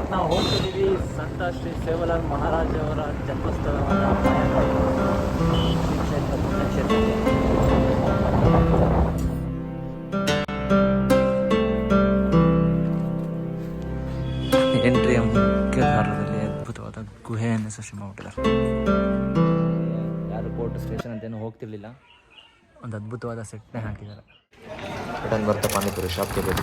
ಇವತ್ತು ನಾವು ಹೋಗ್ತಿದ್ದೀವಿ ಸಂತ ಶ್ರೀ ಸೇವಲಾಲ್ ಮಹಾರಾಜ್ ಅವರ ಜನ್ಮಸ್ಥಳವಾದ ಎಂಟ್ರಿಯ ಮುಖ್ಯ ದ್ವಾರದಲ್ಲಿ ಅದ್ಭುತವಾದ ಗುಹೆಯನ್ನು ಸೃಷ್ಟಿ ಮಾಡಿಬಿಟ್ಟಿದ್ದಾರೆ. ಯಾರು ಕೋರ್ಟ್ ಸ್ಟೇಷನ್ ಅಂತೇನು ಹೋಗ್ತಿರ್ಲಿಲ್ಲ, ಒಂದು ಅದ್ಭುತವಾದ ಸೆಟ್ನೇ ಹಾಕಿದ್ದಾರೆ. ರಿಟರ್ನ್ ಬರ್ತಾ ಪಾನಿಪುರಿ ಶಾಪ್ಗೆ ಬೇಕು.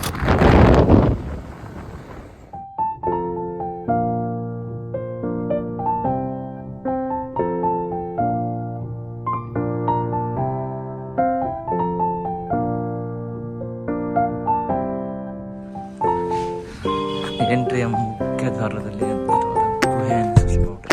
ಎಂಟ್ರಿಯ ಮುಖ್ಯ ದ್ವಾರದಲ್ಲಿ ಅದ್ಭುತವಾದ ಗುಹೆಯನ್ನು ಸೃಷ್ಟಿ ಮಾಡಿಬಿಟ್ಟಿದ್ದಾರೆ.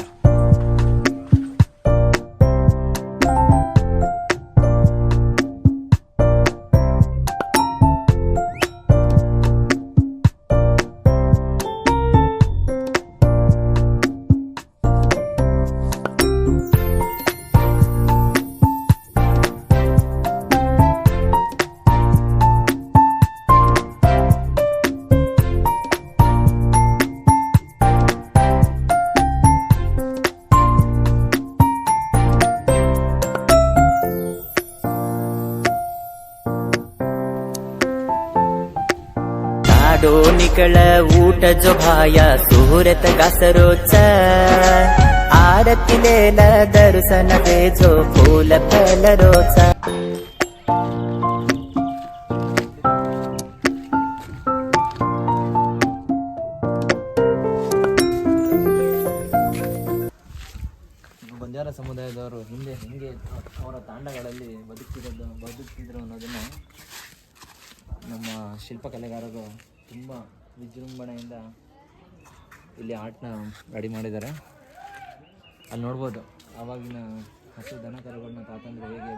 डोनिकळ ऊट जो भाया सुहूरत गासरोच आरतीलेल दर्शन दे जो फूल फल रोच. ಬಂಜಾರ ಸಮುದಾಯದವರು ಹಿಂದೆ ಹೆಂಗೆ ಅವರ ತಾಂಡಗಳಲ್ಲಿ ಬದುಕ್ತಿದ್ರು ಅನ್ನೋದನ್ನು ನಮ್ಮ ಶಿಲ್ಪಕಲೆಗಾರರು ತುಂಬ ವಿಜೃಂಭಣೆಯಿಂದ ಇಲ್ಲಿ ಆರ್ಟ್ನ ರೆಡಿ ಮಾಡಿದ್ದಾರೆ. ಅಲ್ಲಿ ನೋಡ್ಬೋದು ಆವಾಗಿನ ಹಸು ದನ ಕರುಗಳನ್ನ ತಾತಂದ್ರೆ ಹೇಗೆ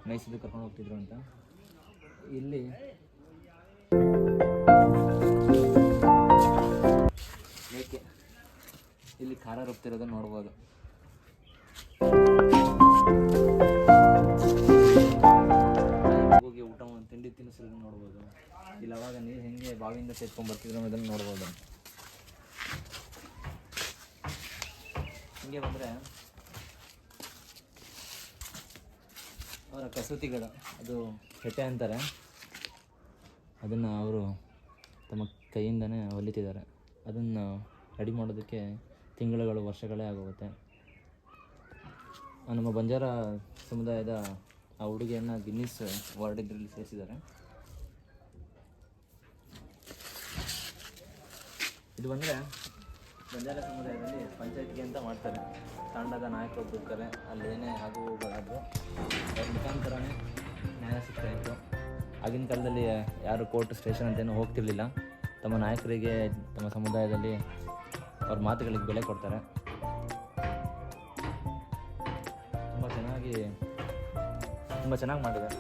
ಮೇಯಿಸಿದ್ದು ಕರ್ಕೊಂಡು ಹೋಗ್ತಿದ್ರು ಅಂತ. ಇಲ್ಲಿ ಏಕೆ ಇಲ್ಲಿ ಖಾರ ರುಬ್ತಿರೋದನ್ನು ನೋಡ್ಬೋದು. ಹೋಗಿ ಊಟ ತಿಂಡಿ ತಿನಿಸಲು ನೋಡ್ಬೋದು. ಇಲ್ಲಿ ಅವಾಗ ನೀರು ಹೆಂಗೆ ಬಾವಿಯಿಂದ ಸೇರ್ಕೊಂಡು ಬರ್ತಿದ್ರು ಅನ್ನೋದನ್ನು ನೋಡ್ಬೋದು. ಹಿಂಗೆ ಬಂದರೆ ಅವರ ಕಸೂತಿಗಳು, ಅದು ಹೆಟ್ಟೆ ಅಂತಾರೆ, ಅದನ್ನು ಅವರು ತಮ್ಮ ಕೈಯಿಂದನೇ ಹೊಲಿತಿದ್ದಾರೆ. ಅದನ್ನು ರೆಡಿ ಮಾಡೋದಕ್ಕೆ ತಿಂಗಳುಗಳು ವರ್ಷಗಳೇ ಆಗೋಗುತ್ತೆ. ನಮ್ಮ ಬಂಜಾರ ಸಮುದಾಯದ ಆ ಉಡುಗೆಯನ್ನು ಗಿನ್ನಿಸ್ ವರ್ಲ್ಡ್ ಇದರಲ್ಲಿ ಸೇರಿಸಿದ್ದಾರೆ. ಇದು ಬಂದರೆ ಬಂಜಾರ ಸಮುದಾಯದಲ್ಲಿ ಪಂಚಾಯತ್ಗೆ ಅಂತ ಮಾಡ್ತಾರೆ. ತಾಂಡದ ನಾಯಕರೊಬ್ಬರು ಇರ್ತಾರೆ. ಅಲ್ಲಿ ಏನೇ ಆಗುವುಗಳಾದರೂ ಅವ್ರ ಮುಖಾಂತರನೇ ನ್ಯಾಯ ಸಿಗ್ತಾಯಿತ್ತು. ಆಗಿನ ಕಾಲದಲ್ಲಿ ಯಾರು ಕೋರ್ಟ್ ಸ್ಟೇಷನ್ ಅಂತೇನು ಹೋಗ್ತಿರ್ಲಿಲ್ಲ. ತಮ್ಮ ನಾಯಕರಿಗೆ ತಮ್ಮ ಸಮುದಾಯದಲ್ಲಿ ಅವ್ರ ಮಾತುಗಳಿಗೆ ಬೆಲೆ ಕೊಡ್ತಾರೆ. ತುಂಬ ಚೆನ್ನಾಗಿ ಮಾಡಿದ್ದಾರೆ.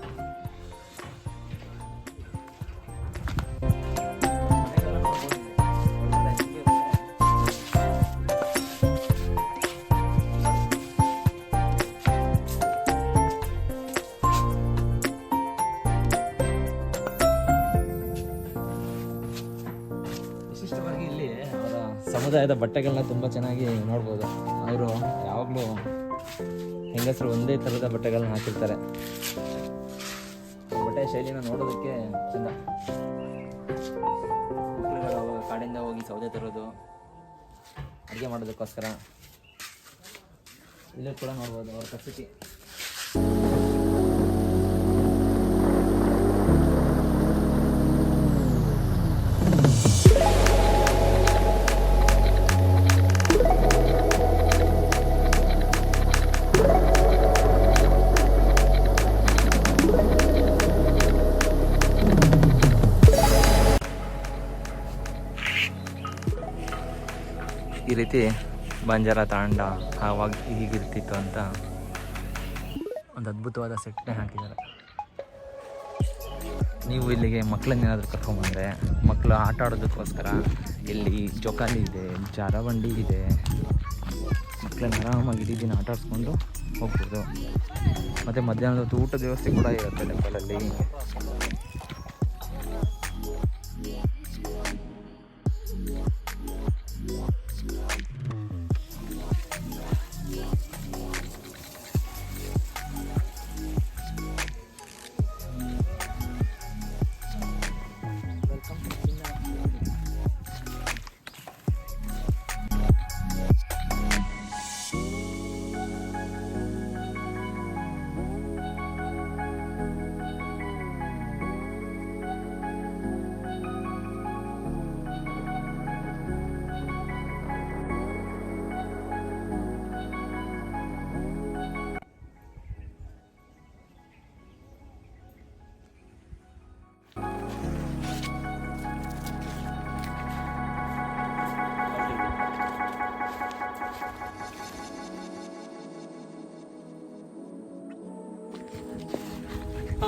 ವಿಶಿಷ್ಟವಾಗಿ ಇಲ್ಲಿ ಅವರ ಸಮುದಾಯದ ಬಟ್ಟೆಗಳನ್ನ ತುಂಬ ಚೆನ್ನಾಗಿ ನೋಡ್ಬೋದು. ಅವರು ಯಾವಾಗಲೂ ಹೆಂಗಸರು ಒಂದೇ ಥರದ ಬಟ್ಟೆಗಳನ್ನ ಹಾಕಿರ್ತಾರೆ. ಬಟ್ಟೆ ಶೈಲಿನ ನೋಡೋದಕ್ಕೆ ಚೆಂದ. ಮಕ್ಕಳುಗಳು ಕಾಡಿಂದ ಹೋಗಿ ಸೌದೆ ತರೋದು ಅಡುಗೆ ಮಾಡೋದಕ್ಕೋಸ್ಕರ ಇಲ್ಲೂ ಕೂಡ ನೋಡ್ಬೋದು ಅವ್ರ ಕಸೂತಿ. ಈ ರೀತಿ ಬಂಜಾರ ತಾಂಡ ಆವಾಗ ಹೀಗಿರ್ತಿತ್ತು ಅಂತ ಒಂದು ಅದ್ಭುತವಾದ ಸೆಟ್ನೇ ಹಾಕಿದ್ದಾರೆ. ನೀವು ಇಲ್ಲಿಗೆ ಮಕ್ಕಳನ್ನೇನಾದರೂ ಕರ್ಕೊಂಬಂದರೆ ಮಕ್ಕಳು ಆಟ ಆಡೋದಕ್ಕೋಸ್ಕರ ಇಲ್ಲಿ ಜೋಕಾಲಿ ಇದೆ, ಜಾರಬಂಡಿ ಇದೆ. ಮಕ್ಕಳನ್ನ ಆರಾಮಾಗಿ ಇಡೀ ದಿನ ಆಟ ಆಡಿಸ್ಕೊಂಡು ಹೋಗ್ಬೋದು. ಮತ್ತು ಮಧ್ಯಾಹ್ನದ ಹೊತ್ತು ಊಟದ ವ್ಯವಸ್ಥೆ ಕೂಡ ಇರುತ್ತೆ ಟೆಂಪಲಲ್ಲಿ.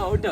Out.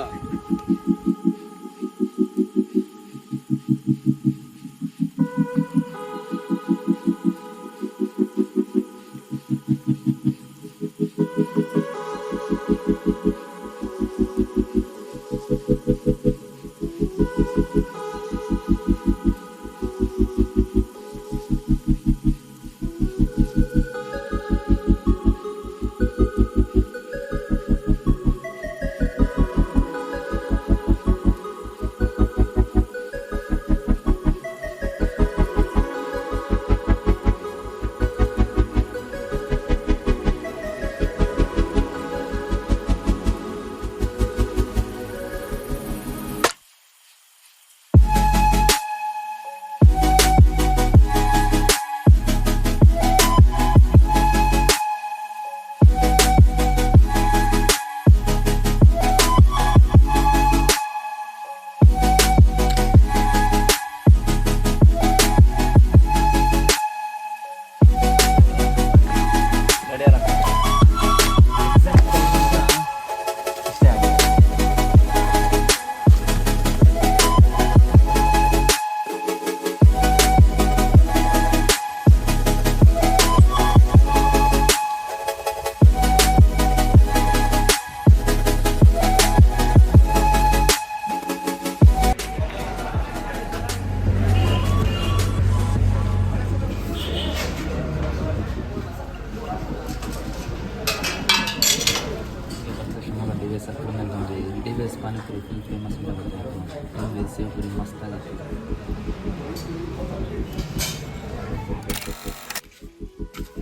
DBS panipuri full famous ಅಂತ ಬರ್ತಾರೆ. ಸೇವ್ಪುರಿ ಮಸ್ತಾಗಿ.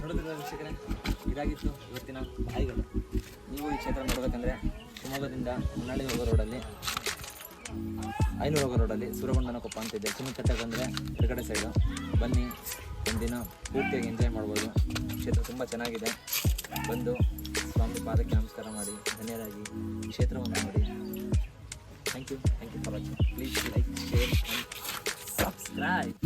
ನೋಡೋದಿಲ್ಲ ವೀಕ್ಷಕರೇ, ಇದಾಗಿತ್ತು ಇವತ್ತಿನ ಬಾಯಿಗಳು. ನೀವು ಈ ಕ್ಷೇತ್ರ ನೋಡಬೇಕಂದ್ರೆ ಶಿವಮೊಗ್ಗದಿಂದ ಹೊನ್ನಾಳಿ ಹೋಗೋ ರೋಡಲ್ಲಿ, ಐನೂರು ಹೋಗೋ ರೋಡಲ್ಲಿ ಸೂರಗೊಂಡನಕೊಪ್ಪ ಅಂತಿದೆ. ಚಿನ್ನಕಟ್ಟೆ ಬಂದರೆ ಎಡಗಡೆ ಸೈಡು ಬನ್ನಿ, ಒಂದಿನ ಪೂರ್ತಿಯಾಗಿ ಎಂಜಾಯ್ ಮಾಡ್ಬೋದು. ಕ್ಷೇತ್ರ ತುಂಬ ಚೆನ್ನಾಗಿದೆ. ಬಂದು ಸ್ವಾಮಿ ಪಾದಕ್ಕೆ ನಮಸ್ಕಾರ ಮಾಡಿ ಧನ್ಯರಾಗಿ ಕ್ಷೇತ್ರವನ್ನು ನೋಡಿ. Thank you for watching. Please like, share and subscribe.